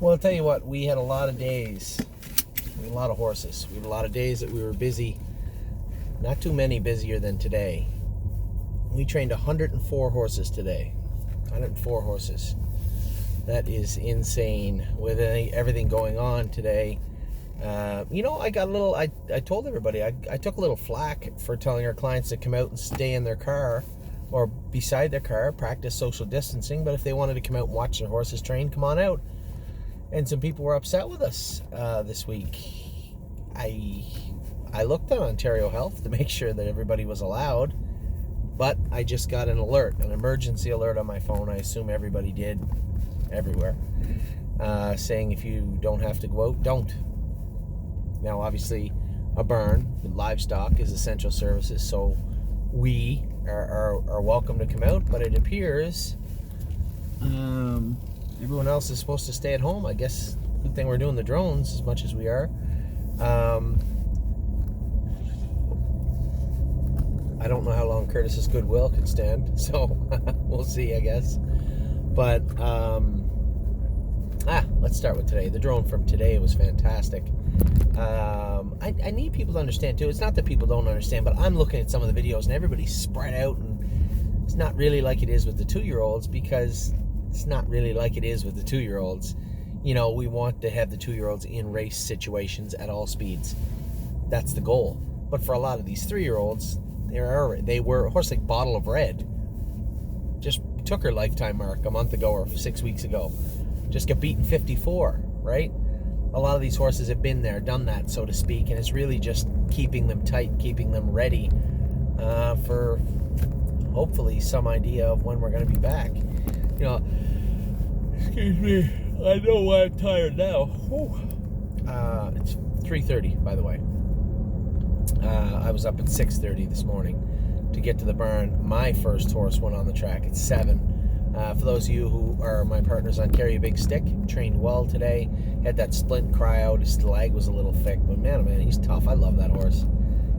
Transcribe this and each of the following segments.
Well, I'll tell you what, we had a lot of days. We had a lot of horses. We had a lot of days that we were busy. Not too many busier than today. We trained 104 horses today. 104 horses. That is insane with everything going on today. I got a little, I told everybody, I took a little flack for telling our clients to come out and stay in their car or beside their car, practice social distancing. But if they wanted to come out and watch their horses train, come on out. And some people were upset with us this week. I looked on Ontario Health to make sure that everybody was allowed, but I just got an alert, an emergency alert on my phone. I assume everybody did, everywhere, saying if you don't have to go out, don't. Now, obviously, a burn with livestock is essential services, so we are welcome to come out, but it appears everyone else is supposed to stay at home. I guess good thing we're doing the drones as much as we are. I don't know how long Curtis's goodwill could stand, so we'll see, I guess. But let's start with today. The drone from today was fantastic. I need people to understand too. It's not that people don't understand, but I'm looking at some of the videos and everybody's spread out, and it's not really like it is with the 2-year-olds, because it's not really like it is with the 2-year-olds. You know, we want to have the 2-year-olds in race situations at all speeds. That's the goal. But for a lot of these 3-year-olds, they were a horse like Bottle of Red. Just took her lifetime mark a month ago or 6 weeks ago. Just got beaten 54, right? A lot of these horses have been there, done that, so to speak, and it's really just keeping them tight, keeping them ready for hopefully some idea of when we're going to be back. You know, excuse me, I know why I'm tired now. It's 3:30, by the way. I was up at 6:30 this morning to get to the barn. My first horse went on the track at 7. For those of you who are my partners on Carry a Big Stick, trained well today. Had that splint cry out. His leg was a little thick, but man, oh man, he's tough. I love that horse.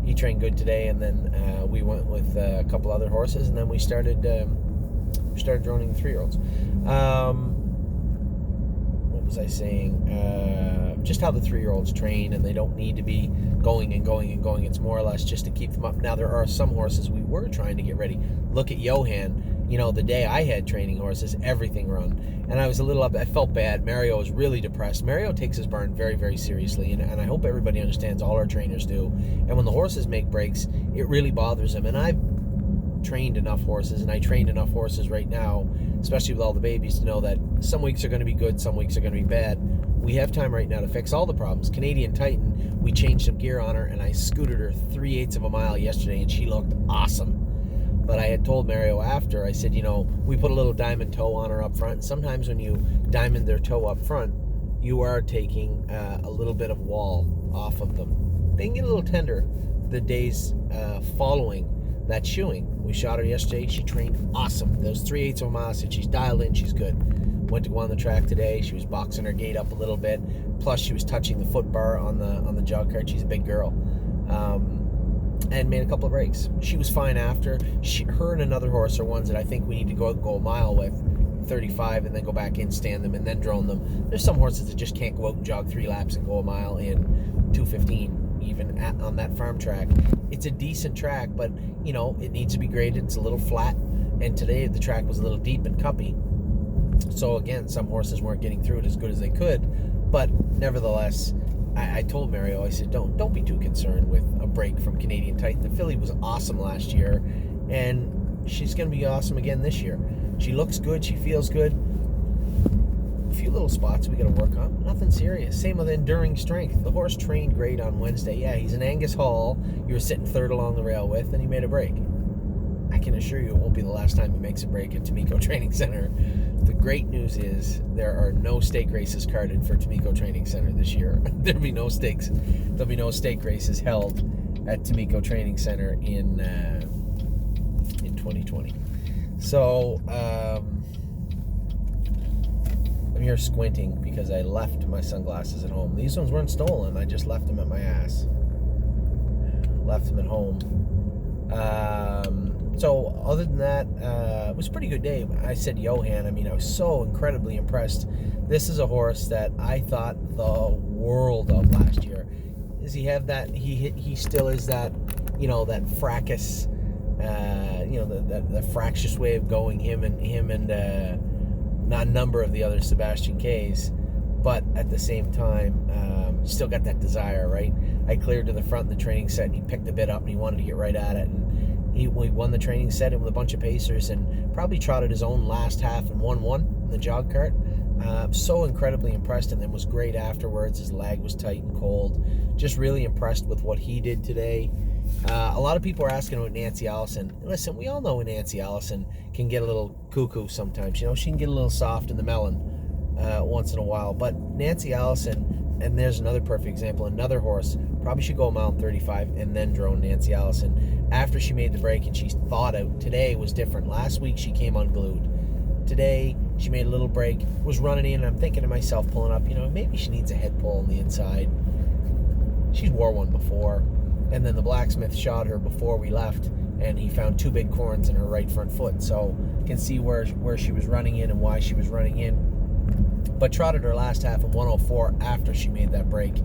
He trained good today, and then we went with a couple other horses, and then we started droning the 3-year-olds. What was I saying? Just how the 3-year-olds train, and they don't need to be going and going and going. It's more or less just to keep them up. Now, there are some horses we were trying to get ready. Look at Johan. You know, the day I had training horses, everything run. And I was a little up. I felt bad. Mario was really depressed. Mario takes his barn very, very seriously, and I hope everybody understands, all our trainers do. And when the horses make breaks, it really bothers him. And I've trained enough horses, and I train enough horses right now, especially with all the babies, to know that some weeks are going to be good, some weeks are going to be bad. We have time right now to fix all the problems. Canadian Titan, we changed some gear on her, and I scooted her 3/8 of a mile yesterday, and she looked awesome. But I had told Mario after, I said, you know, we put a little diamond toe on her up front. And sometimes when you diamond their toe up front, you are taking a little bit of wall off of them. They can get a little tender the days following that shoeing. We shot her yesterday. She trained awesome. Those 3/8 of a mile, said she's dialed in, she's good. Went to go on the track today. She was boxing her gait up a little bit. Plus, she was touching the foot bar on the jog cart. She's a big girl. And made a couple of breaks. She was fine after. Her and another horse are ones that I think we need to go a mile with, 35, and then go back in, stand them, and then drone them. There's some horses that just can't go out and jog 3 laps and go a mile in 2:15, even on that farm track. It's a decent track, but, you know, it needs to be graded. It's a little flat, and today the track was a little deep and cuppy. So, again, some horses weren't getting through it as good as they could, but nevertheless, I told Mario, I said, don't be too concerned with a break from Canadian Titan. The filly was awesome last year, and she's going to be awesome again this year. She looks good. She feels good. A few little spots we got to work on. Nothing serious. Same with Enduring Strength. The horse trained great on Wednesday. Yeah, he's an Angus Hall you were sitting third along the rail with, and he made a break. I can assure you it won't be the last time he makes a break at Tomiko Training Center. The great news is there are no stake races carded for Tomiko Training Center this year. There'll be no stake races held at Tomiko Training Center in 2020. So I'm here squinting because I left my sunglasses at home. These ones weren't stolen. I just left them at my ass. Left them at home. So other than that, it was a pretty good day. I said Johan. I mean, I was so incredibly impressed. This is a horse that I thought the world of last year. Does he have that? He still is that, that fracas, the fractious way of going. Him and not a number of the other Sebastian K's, but at the same time, still got that desire, right? I cleared to the front in the training set, and he picked the bit up, and he wanted to get right at it, and he won the training set with a bunch of pacers, and probably trotted his own last half and won in the jog cart. So incredibly impressed, and then was great afterwards. His leg was tight and cold. Just really impressed with what he did today. A lot of people are asking about Nancy Allison. Listen, we all know Nancy Allison can get a little cuckoo sometimes. She can get a little soft in the melon once in a while. But Nancy Allison, and there's another perfect example, another horse, probably should go a mile and 35 and then drone Nancy Allison after she made the break and she thawed out. Today was different. Last week she came unglued. Today she made a little break, was running in, and I'm thinking to myself, pulling up, maybe she needs a head pull on the inside. She's wore one before. And then the blacksmith shot her before we left, and he found 2 big corns in her right front foot. So you can see where she was running in and why she was running in. But trotted her last half in 104 after she made that break.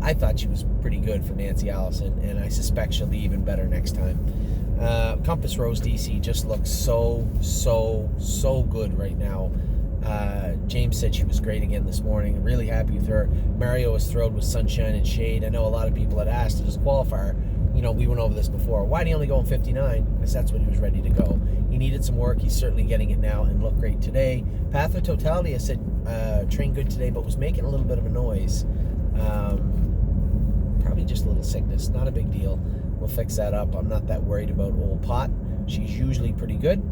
I thought she was pretty good for Nancy Allison, and I suspect she'll be even better next time. Compass Rose DC just looks so good right now. James said she was great again this morning. Really happy with her. Mario was thrilled with Sunshine and Shade. I know a lot of people had asked as a qualifier. We went over this before. Why did he only go in 59? Because that's when he was ready to go. He needed some work. He's certainly getting it now and looked great today. Path of Totality, I said, trained good today, but was making a little bit of a noise. Probably just a little sickness. Not a big deal. We'll fix that up. I'm not that worried about Old Pot. She's usually pretty good.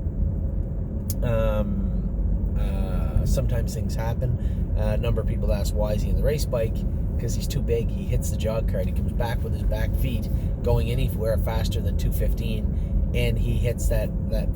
Sometimes things happen. A number of people ask, why is he in the race bike? Because he's too big. He hits the jog cart. He comes back with his back feet going anywhere faster than 215, and he hits that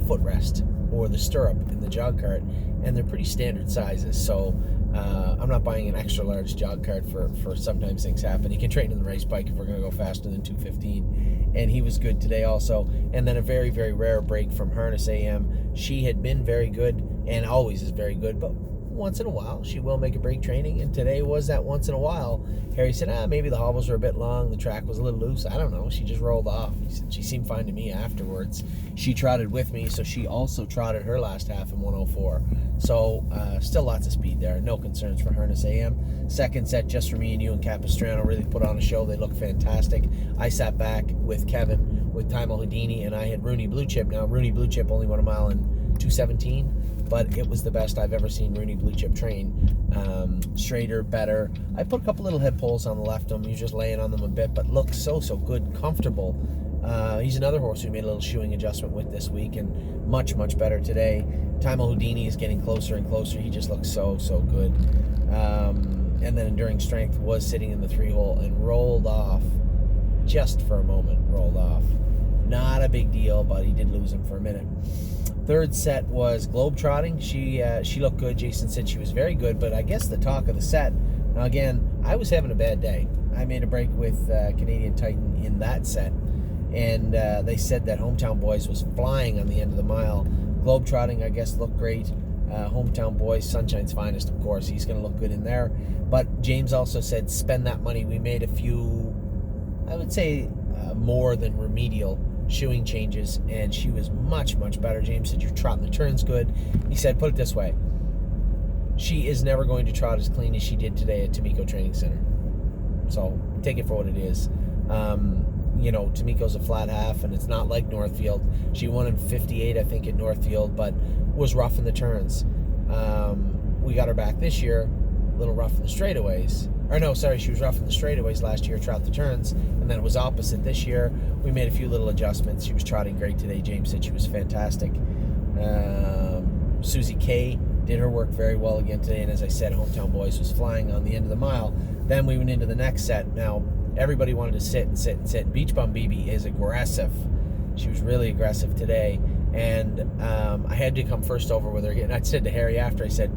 footrest or the stirrup in the jog cart, and they're pretty standard sizes. So I'm not buying an extra large jog cart for sometimes things happen. He can train in the race bike if we're going to go faster than 215, and he was good today also. And then a very, very rare break from Harness AM. She had been very good and always is very good, but once in a while she will make a break training, and today was that once in a while. Harry said, maybe the hobbles were a bit long, the track was a little loose. I don't know, she just rolled off. He said she seemed fine to me afterwards. She trotted with me, so she also trotted her last half in 104. So still lots of speed there, no concerns for Harness AM. Second set just for me and you and Capistrano, really put on a show. They look fantastic. I sat back with Kevin, with Timo Houdini, and I had Rooney Blue Chip. Now Rooney Blue Chip only went a mile in 217, but it was the best I've ever seen Rooney Blue Chip train. Straighter, better. I put a couple little head pulls on the left of him. You're just laying on them a bit, but looks so good, comfortable. He's another horse we made a little shoeing adjustment with this week, and much better today. Timo Houdini is getting closer and closer. He just looks so good. And then Enduring Strength was sitting in the 3-hole and rolled off just for a moment. Rolled off. Not a big deal, but he did lose him for a minute. Third set was Globetrotting. She looked good. Jason said she was very good, but I guess the talk of the set. Now again, I was having a bad day. I made a break with Canadian Titan in that set, and they said that Hometown Boys was flying on the end of the mile. Globetrotting, I guess, looked great. Hometown Boys, Sunshine's Finest, of course. He's going to look good in there. But James also said, spend that money. We made a few, I would say, more than remedial shoeing changes, and she was much better. James said, you're trotting the turns good. He said, put it this way, she is never going to trot as clean as she did today at Tomiko Training Center. So take it for what it is. Tomiko's a flat half, and it's not like Northfield. She won in 58, I think, at Northfield, but was rough in the turns. We got her back this year, a little rough in the straightaways. Or no, sorry, she was rough in the straightaways last year, trot the turns, and then it was opposite this year. We made a few little adjustments. She was trotting great today. James said she was fantastic. Susie K did her work very well again today, and as I said, Hometown Boys was flying on the end of the mile. Then we went into the next set. Now, everybody wanted to sit. Beach Bum BB is aggressive. She was really aggressive today, and I had to come first over with her. And I said to Harry after, I said,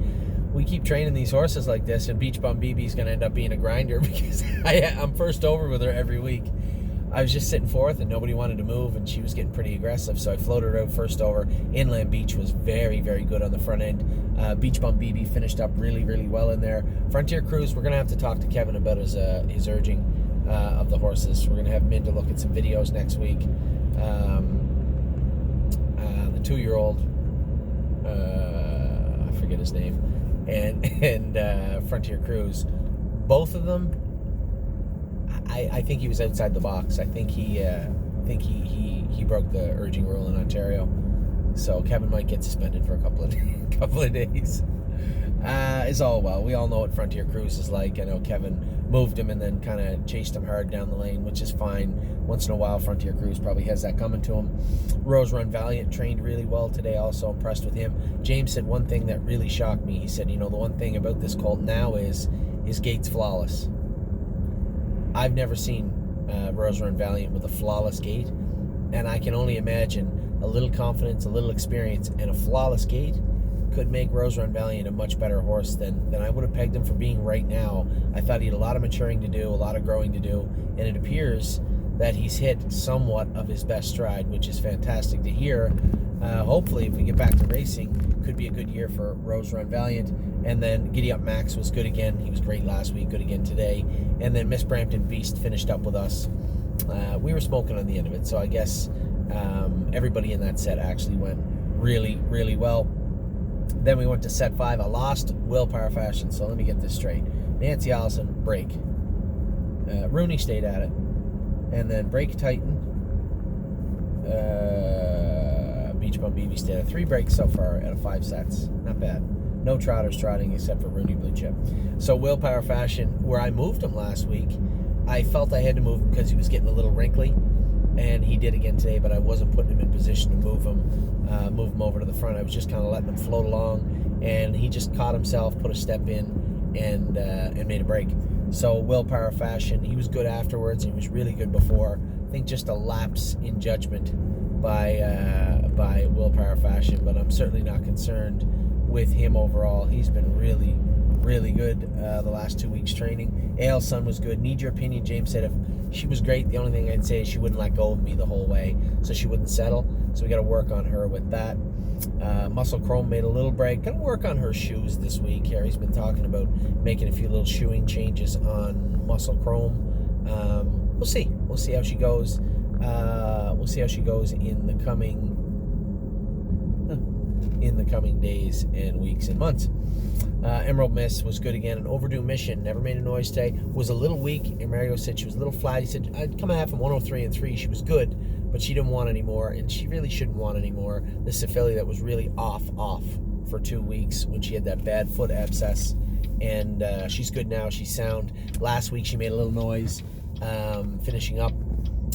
we keep training these horses like this, and Beach Bum BB is going to end up being a grinder because I'm first over with her every week. I was just sitting fourth and nobody wanted to move, and she was getting pretty aggressive, so I floated her out first over. Inland Beach was very, very good on the front end. Beach Bum BB finished up really, really well in there. Frontier Cruise, we're going to have to talk to Kevin about his urging of the horses. We're going to have him in to look at some videos next week. The 2-year-old, I forget his name, and Frontier Cruise, both of them, I think he was outside the box. I think he broke the urging rule in Ontario, so Kevin might get suspended for a couple of days. It's all well. We all know what Frontier Cruise is like. I know Kevin moved him and then kind of chased him hard down the lane, which is fine. Once in a while, Frontier Cruise probably has that coming to him. Rose Run Valiant trained really well today. Also impressed with him. James said one thing that really shocked me. He said, the one thing about this colt now is his gait's flawless. I've never seen Rose Run Valiant with a flawless gait, and I can only imagine a little confidence, a little experience, and a flawless gait could make Rose Run Valiant a much better horse than I would have pegged him for being right now. I thought he had a lot of maturing to do, a lot of growing to do, and it appears that he's hit somewhat of his best stride, which is fantastic to hear. Hopefully, if we get back to racing, could be a good year for Rose Run Valiant. And then Giddy Up Max was good again. He was great last week, good again today. And then Miss Brampton Beast finished up with us. We were smoking on the end of it, so I guess everybody in that set actually went really, really well. Then we went to set 5. I lost Willpower Fashion, so let me get this straight. Nancy Allison, break. Rooney stayed at it. And then Break Titan. Beach Bum BB stayed at 3 breaks so far out of 5 sets. Not bad. No trotters trotting except for Rooney Blue Chip. So Willpower Fashion, where I moved him last week, I felt I had to move him because he was getting a little wrinkly, and he did again today, but I wasn't putting him in position to move him over to the front. I was just kind of letting him float along, and he just caught himself, put a step in, and made a break. So Willpower Fashion, he was good afterwards. He was really good before. I think just a lapse in judgment by Willpower Fashion, but I'm certainly not concerned with him overall. He's been really, really good the last 2 weeks training. AL Sun was good. Need your opinion, James said. If she was great, the only thing I'd say is she wouldn't let go of me the whole way, so she wouldn't settle. So we got to work on her with that. Muscle Chrome made a little break. Gonna work on her shoes this week. Harry's been talking about making a few little shoeing changes on Muscle Chrome. We'll see. We'll see how she goes. We'll see how she goes in the coming days and weeks and months. Emerald Miss was good again. An Overdue Mission never made a noise today. Was a little weak. And Mario said she was a little flat. He said I'd come out from 103 and 3. She was good, but she didn't want anymore, and she really shouldn't want anymore. This is a filly that was really off for 2 weeks when she had that bad foot abscess, and she's good now. She's sound. Last week she made a little noise finishing up,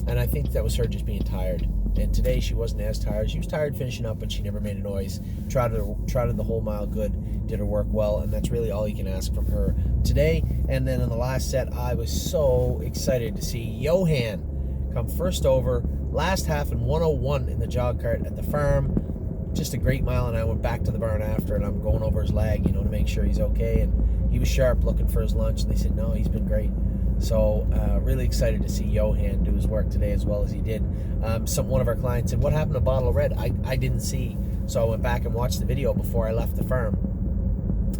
and I think that was her just being tired. And today she wasn't as tired. She was tired finishing up, but she never made a noise. Trotted the whole mile good. Did her work well, and that's really all you can ask from her today. And then in the last set, I was so excited to see Johan come first over, last half in 101 in the jog cart at the farm. Just a great mile, and I went back to the barn after, and I'm going over his leg, to make sure he's okay. And he was sharp looking for his lunch, and they said, no, he's been great. So really excited to see Johan do his work today as well as he did. One of our clients said, what happened to Bottle of Red? I didn't see. So I went back and watched the video before I left the farm.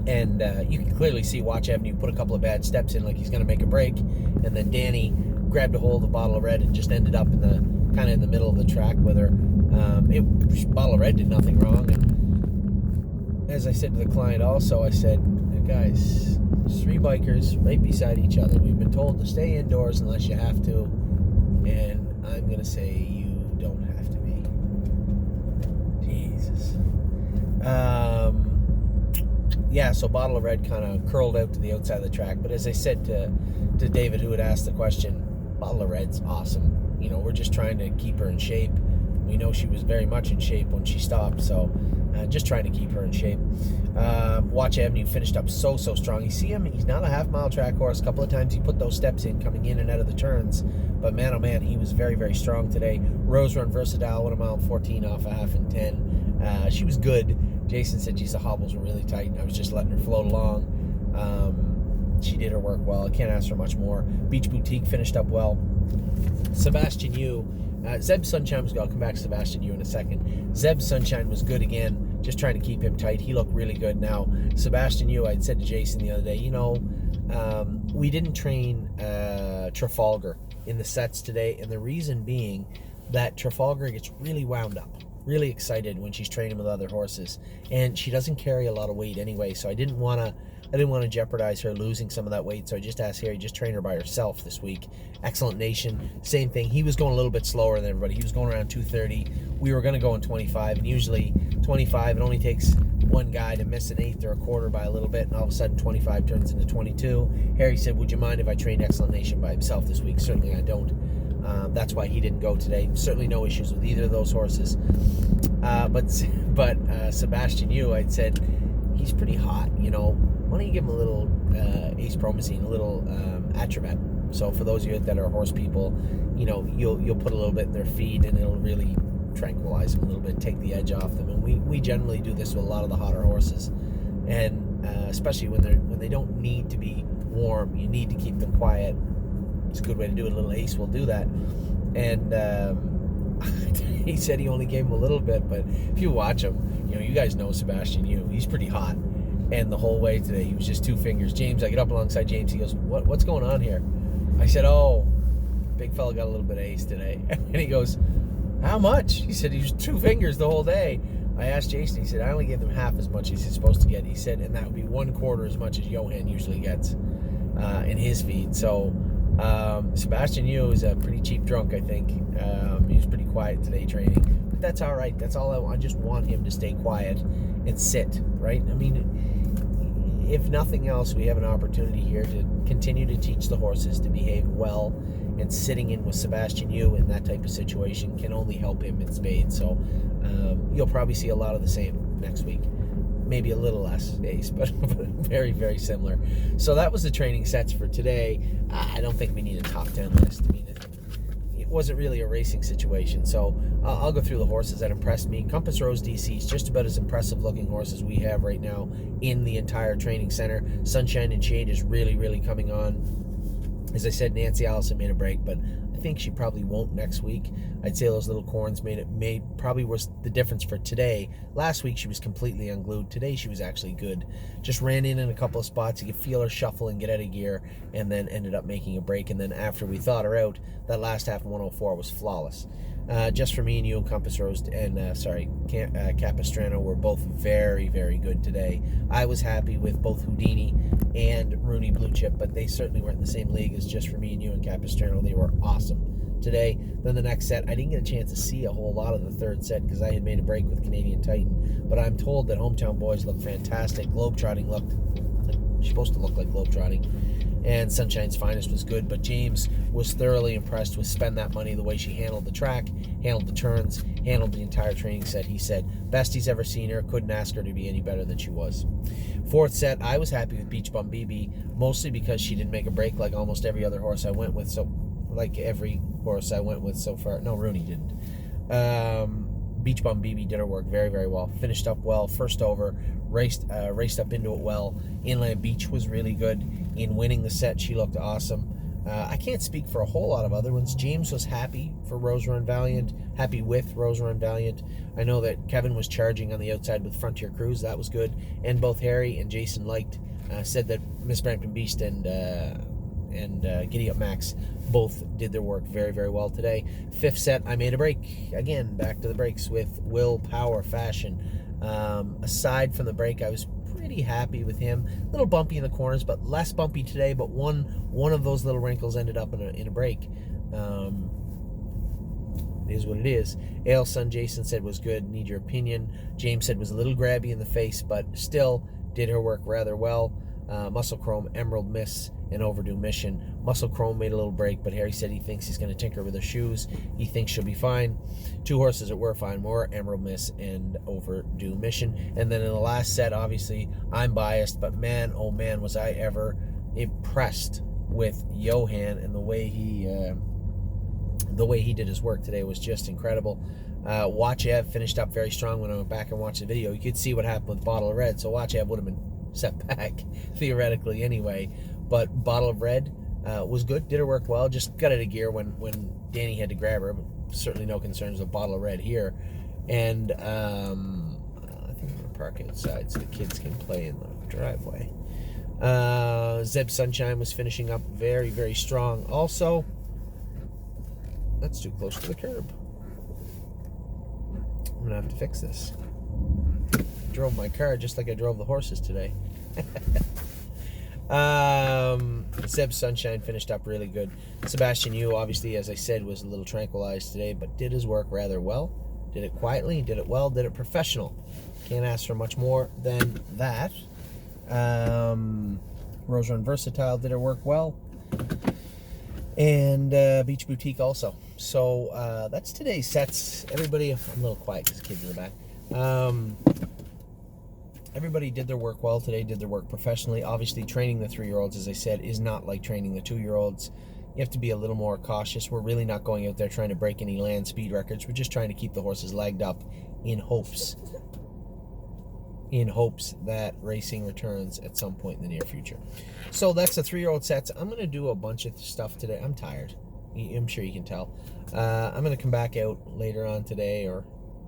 And you can clearly see Watch Avenue put a couple of bad steps in like he's going to make a break. And then Danny grabbed a hold of Bottle of Red and just ended up in the middle of the track with her. Bottle of Red did nothing wrong. And as I said to the client also, I said, guys, there's 3 bikers right beside each other. We've been told to stay indoors unless you have to, and I'm going to say you don't have to be. Jesus. So Bottle of Red kind of curled out to the outside of the track, but as I said to David, who had asked the question, Bottle of Red's awesome. We're just trying to keep her in shape. We know she was very much in shape when she stopped, so just trying to keep her in shape. Watch Avenue finished up so strong. You see him, he's not a half-mile track horse. A couple of times he put those steps in coming in and out of the turns, but man, oh man, he was very, very strong today. Rose Run Versatile, 1 mile 14 off a half and 10. She was good. Jason said, geez, the hobbles were really tight, and I was just letting her float along. She did her work well. I can't ask for much more. Beach Boutique finished up well. Sebastian Yu, Zeb Sunshine was good. I'll come back to Sebastian Yu in a second. Zeb Sunshine was good again, just trying to keep him tight. He looked really good. Now, Sebastian Yu, I'd said to Jason the other day, we didn't train Trafalgar in the sets today, and the reason being that Trafalgar gets really wound up, really excited when she's training with other horses, and she doesn't carry a lot of weight anyway, so I didn't want to jeopardize her losing some of that weight, so I just asked Harry, just train her by herself this week. Excellent Nation, same thing. He was going a little bit slower than everybody. He was going around 2:30. We were going to go in 25, and usually 25, it only takes one guy to miss an eighth or a quarter by a little bit, and all of a sudden 25 turns into 22. Harry said, would you mind if I trained Excellent Nation by himself this week? Certainly I don't. That's why he didn't go today. Certainly no issues with either of those horses. But Sebastian Yu, I'd said, he's pretty hot, Why don't you give him a little Ace Promazine, a little Atramet? So for those of you that are horse people, you'll put a little bit in their feed, and it'll really tranquilize them a little bit, take the edge off them. And we generally do this with a lot of the hotter horses, and especially when they don't need to be warm, you need to keep them quiet. It's a good way to do it. A little Ace will do that. And he said he only gave him a little bit, but if you watch him, you guys know Sebastian Yu. He's pretty hot. And the whole way today, he was just 2 fingers. James, I get up alongside James. He goes, what's going on here? I said, big fella got a little bit of Ace today. And he goes, how much? He said he was 2 fingers the whole day. I asked Jason, he said, I only gave them half as much as he's supposed to get. He said, and that would be 1/4 as much as Johan usually gets in his feed. So Sebastian Yu is a pretty cheap drunk, I think. He was pretty quiet today training. But that's all right. That's all I want. I just want him to stay quiet and sit, right? I mean, if nothing else, we have an opportunity here to continue to teach the horses to behave well, and sitting in with Sebastian Yu in that type of situation can only help him in spades. So you'll probably see a lot of the same next week. Maybe a little less Ace, but very, very similar. So that was the training sets for today. I don't think we need a top 10 list. I mean, it wasn't really a racing situation. So I'll go through the horses that impressed me. Compass Rose DC is just about as impressive looking horse as we have right now in the entire training center. Sunshine and Shade is really, really coming on. As I said, Nancy Allison made a break, but I think she probably won't next week. I'd say those little corns probably was the difference for today. Last week she was completely unglued. Today she was actually good. Just ran in a couple of spots. You could feel her shuffle and get out of gear, and then ended up making a break. And then after we thought her out, that last half of 104 was flawless. Just for me and you and Compass Rose and Capistrano were both very, very good today. I was happy with both Houdini and Rooney Blue Chip, but they certainly weren't in the same league as Just for Me and You and Capistrano. They were awesome today. Then the next set, I didn't get a chance to see a whole lot of the third set because I had made a break with Canadian Titan, but I'm told that Hometown Boys looked fantastic. Globetrotting supposed to look like Globetrotting. And Sunshine's Finest was good, but James was thoroughly impressed with Spend That Money, the way she handled the track, handled the turns, handled the entire training set. He said, best he's ever seen her, couldn't ask her to be any better than she was. Fourth set, I was happy with Beach Bum BB, mostly because she didn't make a break like almost every other horse I went with, so far. No, Rooney didn't. Beach Bum BB did her work very, very well. Finished up well, first over, raced up into it well. Inland Beach was really good. In winning the set, she looked awesome. I can't speak for a whole lot of other ones. James was happy for Rose Run Valiant, happy with Rose Run Valiant. I know that Kevin was charging on the outside with Frontier Cruise. That was good. And both Harry and Jason said that Miss Brampton Beast and Giddy Up Max both did their work very, very well today. Fifth set, I made a break. Again, back to the breaks with Willpower Fashion. Aside from the break, I was pretty happy with him. A little bumpy in the corners, but less bumpy today, but one of those little wrinkles ended up in a break. It is what it is. Ale Son Jason said was good. Need your opinion. James said was a little grabby in the face, but still did her work rather well. Muscle Chrome, Emerald Miss, and Overdue Mission. Muscle Chrome made a little break, but Harry said he thinks he's going to tinker with her shoes. He thinks she'll be fine. Two horses that were fine were Emerald Miss and Overdue Mission. And then in the last set, obviously, I'm biased, but man, oh man, was I ever impressed with Johan, and the way he did his work today was just incredible. Wachev finished up very strong. When I went back and watched the video, you could see what happened with Bottle of Red, so Wachev would have been set back theoretically anyway, but Bottle of Red was good. Did her work well. Just got out of gear when Danny had to grab her. But certainly no concerns with Bottle of Red here. And I think I'm going to park outside so the kids can play in the driveway. Zeb Sunshine was finishing up very, very strong. Also, that's too close to the curb. I'm going to have to fix this. Drove my car just like I drove the horses today. Zeb Sunshine finished up really good. Sebastian Yu, obviously, as I said, was a little tranquilized today, but did his work rather well. Did it quietly, did it well, did it professional. Can't ask for much more than that. Rose Run Versatile did her work well. And Beach Boutique also. So that's today's sets. Everybody, I'm a little quiet because the kids in the back. Everybody did their work well today, did their work professionally. Obviously, training the 3-year-olds, as I said, is not like training the 2-year-olds. You have to be a little more cautious. We're really not going out there trying to break any land speed records. We're just trying to keep the horses legged up in hopes that racing returns at some point in the near future. So that's the 3-year-old sets. I'm going to do a bunch of stuff today. I'm tired. I'm sure you can tell. I'm going to come back out later on today or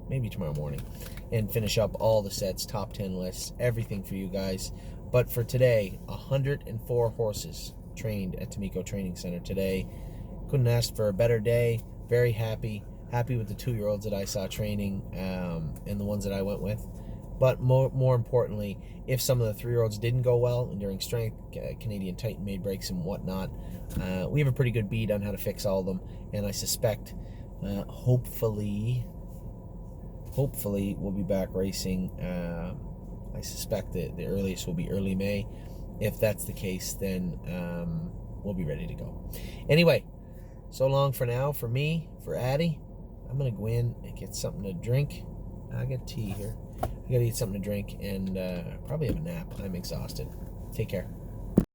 maybe tomorrow morning and finish up all the sets, top 10 lists, everything for you guys. But for today, 104 horses trained at Tamiko Training Center today. Couldn't ask for a better day. Very happy with the 2-year-olds that I saw training and the ones that I went with. But more importantly, if some of the 3-year-olds didn't go well and during strength, Canadian Titan made breaks and whatnot, we have a pretty good bead on how to fix all of them. And I suspect, hopefully we'll be back racing. I suspect that the earliest will be early May. If that's the case, then we'll be ready to go. Anyway, so long for now. For me, for Addie, I'm going to go in and get something to drink. I got tea here. I got to eat something to drink and probably have a nap. I'm exhausted. Take care.